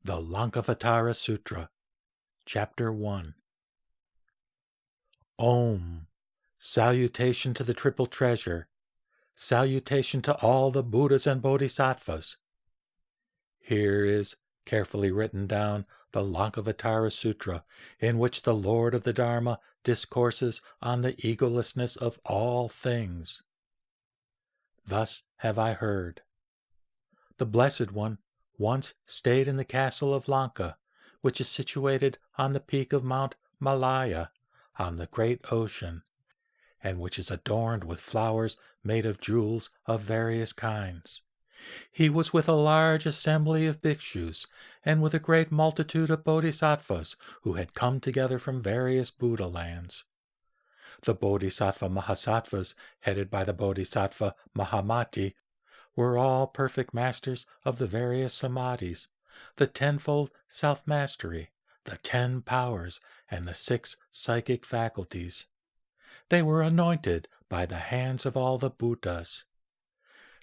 The Lankavatara Sutra, Chapter 1. Om. Salutation to the Triple Treasure. Salutation to all the Buddhas and Bodhisattvas. Here is, carefully written down, the Lankavatara Sutra, in which the Lord of the Dharma discourses on the egolessness of all things. Thus have I heard. The Blessed One once stayed in the castle of Lanka, which is situated on the peak of Mount Malaya, on the great ocean, and which is adorned with flowers made of jewels of various kinds. He was with a large assembly of bhikshus, and with a great multitude of bodhisattvas who had come together from various Buddha lands. The bodhisattva mahasattvas, headed by the bodhisattva Mahamati, were all perfect masters of the various samadhis, the tenfold self-mastery, the 10 powers, and the 6 psychic faculties. They were anointed by the hands of all the Buddhas.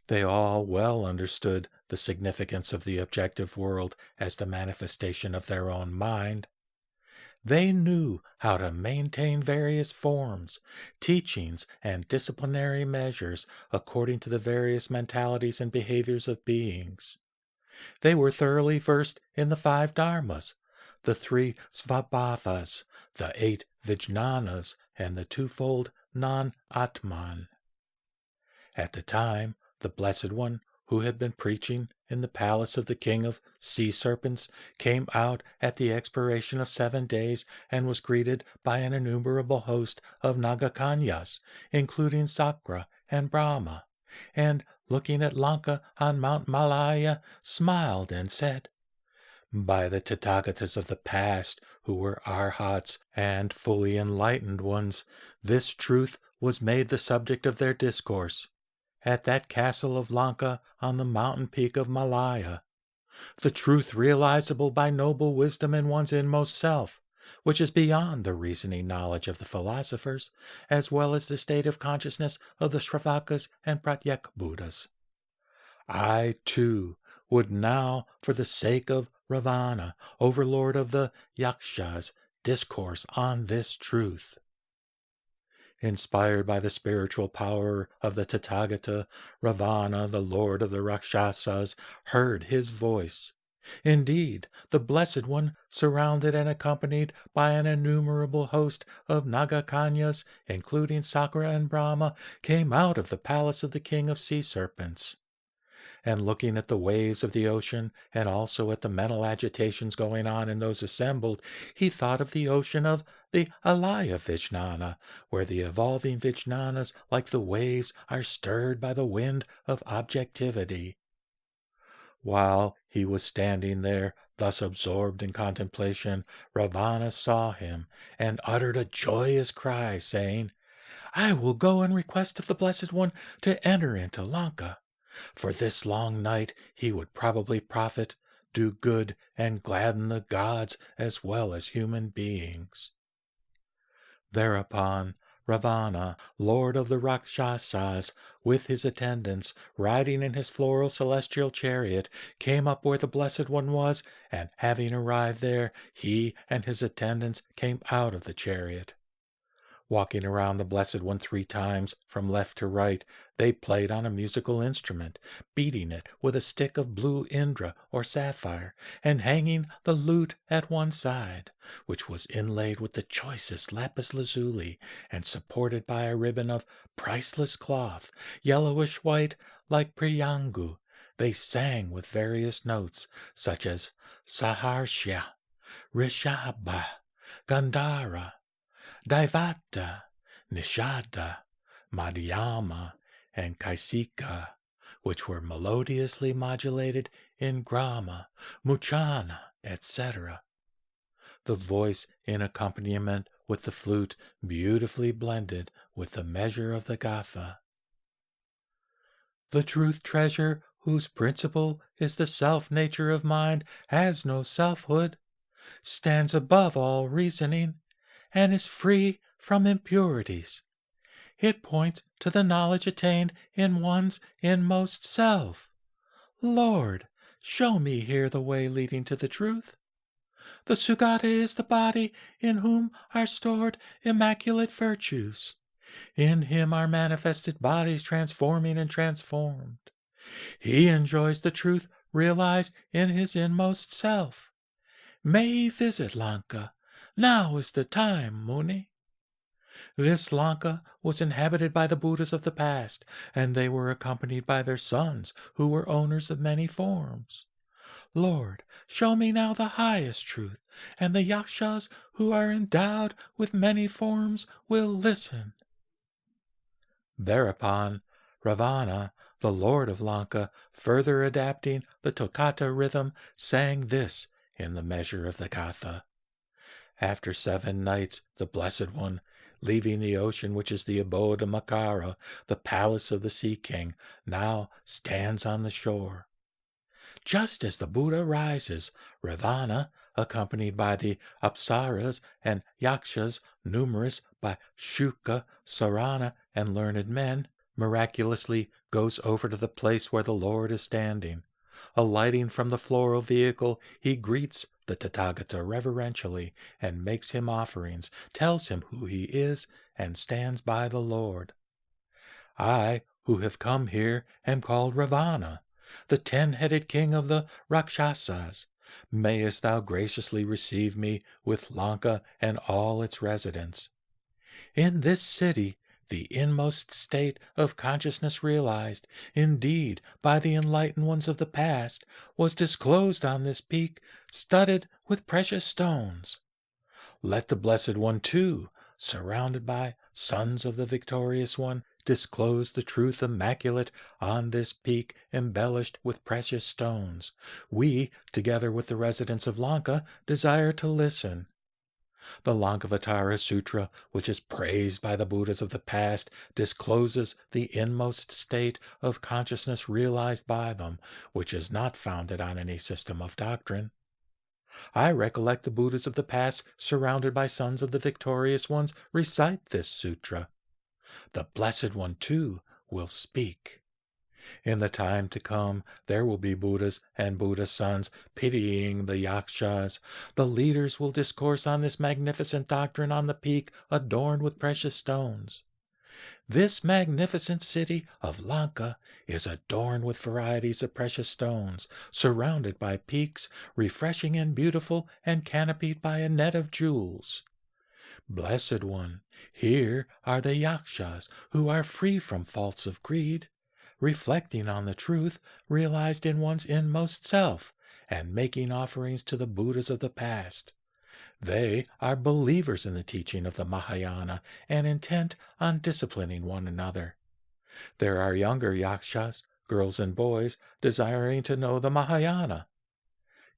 They all well understood the significance of the objective world as the manifestation of their own mind. They knew how to maintain various forms, teachings, and disciplinary measures according to the various mentalities and behaviors of beings. They were thoroughly versed in the 5 dharmas, the 3 svabhavas, the 8 vijnanas, and the 2-fold non-atman. At the time, the Blessed One, who had been preaching in the palace of the king of sea serpents, came out at the expiration of 7 days and was greeted by an innumerable host of Nagakanyas, including Sakra and Brahma, and, looking at Lanka on Mount Malaya, smiled and said, "By the Tathagatas of the past, who were arhats and fully enlightened ones, this truth was made the subject of their discourse. At that castle of Lanka on the mountain peak of Malaya, the truth realizable by noble wisdom in one's inmost self, which is beyond the reasoning knowledge of the philosophers, as well as the state of consciousness of the Shravakas and Pratyeka Buddhas. I, too, would now, for the sake of Ravana, overlord of the Yakshas, discourse on this truth." Inspired by the spiritual power of the Tathagata, Ravana, the lord of the Rakshasas, heard his voice. Indeed, the Blessed One, surrounded and accompanied by an innumerable host of Nagakanyas, including Sakra and Brahma, came out of the palace of the king of sea serpents. And looking at the waves of the ocean, and also at the mental agitations going on in those assembled, he thought of the ocean of the Alaya Vijnana, where the evolving Vijnanas, like the waves, are stirred by the wind of objectivity. While he was standing there, thus absorbed in contemplation, Ravana saw him, and uttered a joyous cry, saying, "I will go in request of the Blessed One to enter into Lanka. For this long night he would probably profit, do good, and gladden the gods as well as human beings." Thereupon Ravana, lord of the Rakshasas, with his attendants, riding in his floral celestial chariot, came up where the Blessed One was, and having arrived there, he and his attendants came out of the chariot. Walking around the Blessed One 3 times, from left to right, they played on a musical instrument, beating it with a stick of blue Indra or sapphire, and hanging the lute at one side, which was inlaid with the choicest lapis lazuli, and supported by a ribbon of priceless cloth, yellowish white like priyangu. They sang with various notes, such as Saharsha, Rishabha, Gandhara, Daivata, Nishada, Madhyama, and Kaisika, which were melodiously modulated in grama, muchana, etc. The voice in accompaniment with the flute beautifully blended with the measure of the gatha. The truth treasure, whose principle is the self-nature of mind, has no selfhood, stands above all reasoning, and is free from impurities. It points to the knowledge attained in one's inmost self. Lord, show me here the way leading to the truth. The Sugata is the body in whom are stored immaculate virtues. In him are manifested bodies transforming and transformed. He enjoys the truth realized in his inmost self. May he visit Lanka. Now is the time, Muni. This Lanka was inhabited by the Buddhas of the past, and they were accompanied by their sons, who were owners of many forms. Lord, show me now the highest truth, and the yakshas who are endowed with many forms will listen. Thereupon, Ravana, the lord of Lanka, further adapting the toccata rhythm, sang this in the measure of the Katha. After 7 nights, the Blessed One, leaving the ocean which is the abode of Makara, the palace of the Sea King, now stands on the shore. Just as the Buddha rises, Ravana, accompanied by the Apsaras and Yakshas, numerous by Shuka, Sarana, and learned men, miraculously goes over to the place where the Lord is standing. Alighting from the floral vehicle, he greets the Tathagata reverentially and makes him offerings, tells him who he is, and stands by the Lord. I, who have come here, am called Ravana, the 10-headed king of the Rakshasas. Mayest thou graciously receive me with Lanka and all its residents. In this city, the inmost state of consciousness realized, indeed, by the enlightened ones of the past, was disclosed on this peak, studded with precious stones. Let the Blessed One, too, surrounded by sons of the victorious one, disclose the truth immaculate on this peak embellished with precious stones. We, together with the residents of Lanka, desire to listen. The Lankavatara Sutra, which is praised by the Buddhas of the past, discloses the inmost state of consciousness realized by them, which is not founded on any system of doctrine. I recollect the Buddhas of the past, surrounded by sons of the victorious ones, recite this sutra. The Blessed One, too, will speak. In the time to come, there will be Buddhas and Buddha sons pitying the yakshas. The leaders will discourse on this magnificent doctrine on the peak adorned with precious stones. This magnificent city of Lanka is adorned with varieties of precious stones, surrounded by peaks, refreshing and beautiful, and canopied by a net of jewels. Blessed One, here are the yakshas who are free from faults of greed, reflecting on the truth realized in one's inmost self, and making offerings to the Buddhas of the past. They are believers in the teaching of the Mahayana and intent on disciplining one another. There are younger yakshas, girls and boys, desiring to know the Mahayana.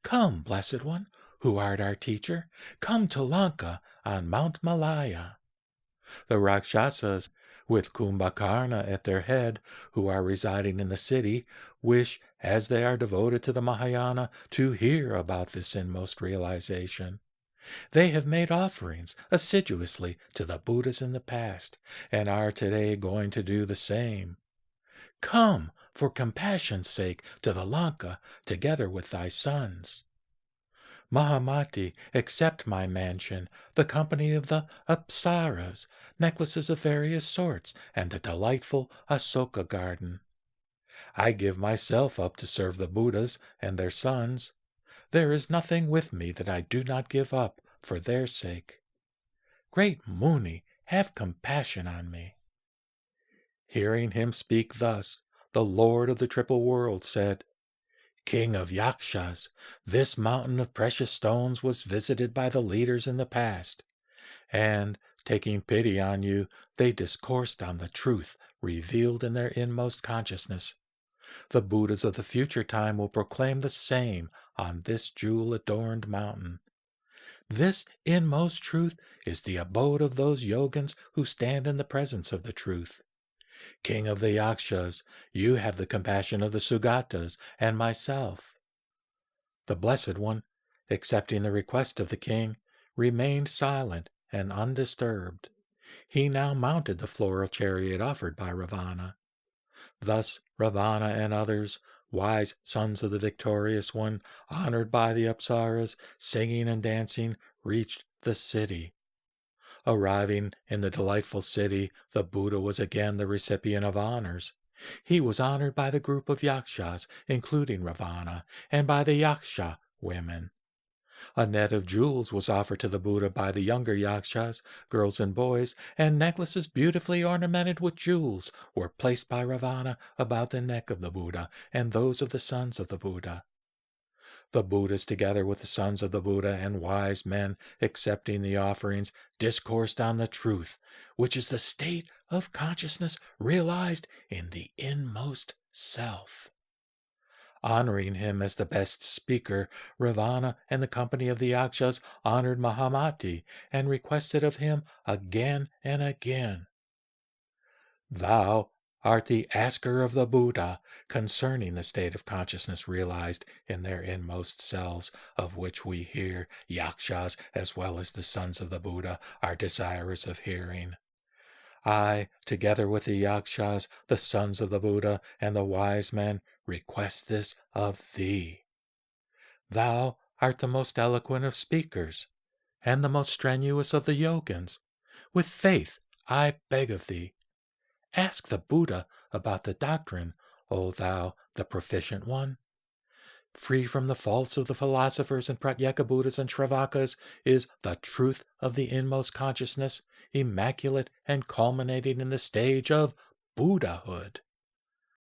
Come, Blessed One, who art our teacher, come to Lanka on Mount Malaya. The Rakshasas, with Kumbhakarna at their head, who are residing in the city, wish, as they are devoted to the Mahayana, to hear about this inmost realization. They have made offerings assiduously to the Buddhas in the past, and are today going to do the same. Come, for compassion's sake, to the Lanka, together with thy sons. Mahamati, accept my mansion, the company of the Apsaras, necklaces of various sorts, and the delightful Asoka garden. I give myself up to serve the Buddhas and their sons. There is nothing with me that I do not give up for their sake. Great Muni, have compassion on me. Hearing him speak thus, the Lord of the Triple World said, King of Yakshas, this mountain of precious stones was visited by the leaders in the past, and, taking pity on you, they discoursed on the truth revealed in their inmost consciousness. The Buddhas of the future time will proclaim the same on this jewel-adorned mountain. This inmost truth is the abode of those yogins who stand in the presence of the truth. King of the Yakshas, you have the compassion of the Sugatas and myself. The Blessed One, accepting the request of the king, remained silent and undisturbed. He now mounted the floral chariot offered by Ravana. Thus Ravana and others, wise sons of the victorious one, honored by the Apsaras, singing and dancing, reached the city. Arriving in the delightful city, the Buddha was again the recipient of honors. He was honored by the group of yakshas, including Ravana, and by the yaksha women. A net of jewels was offered to the Buddha by the younger yakshas, girls and boys, and necklaces beautifully ornamented with jewels were placed by Ravana about the neck of the Buddha and those of the sons of the Buddha. The Buddhas, together with the sons of the Buddha and wise men accepting the offerings, discoursed on the truth, which is the state of consciousness realized in the inmost self. Honoring him as the best speaker, Ravana and the company of the Yakshas honored Mahamati and requested of him again and again, "Thou art the asker of the Buddha concerning the state of consciousness realized in their inmost selves, of which we here, Yakshas as well as the sons of the Buddha, are desirous of hearing. I, together with the Yakshas, the sons of the Buddha, and the wise men, request this of thee. Thou art the most eloquent of speakers, and the most strenuous of the yogins. With faith I beg of thee, ask the Buddha about the doctrine, O thou, the proficient one. Free from the faults of the philosophers and Pratyeka Buddhas and Shravakas is the truth of the inmost consciousness, immaculate and culminating in the stage of Buddhahood."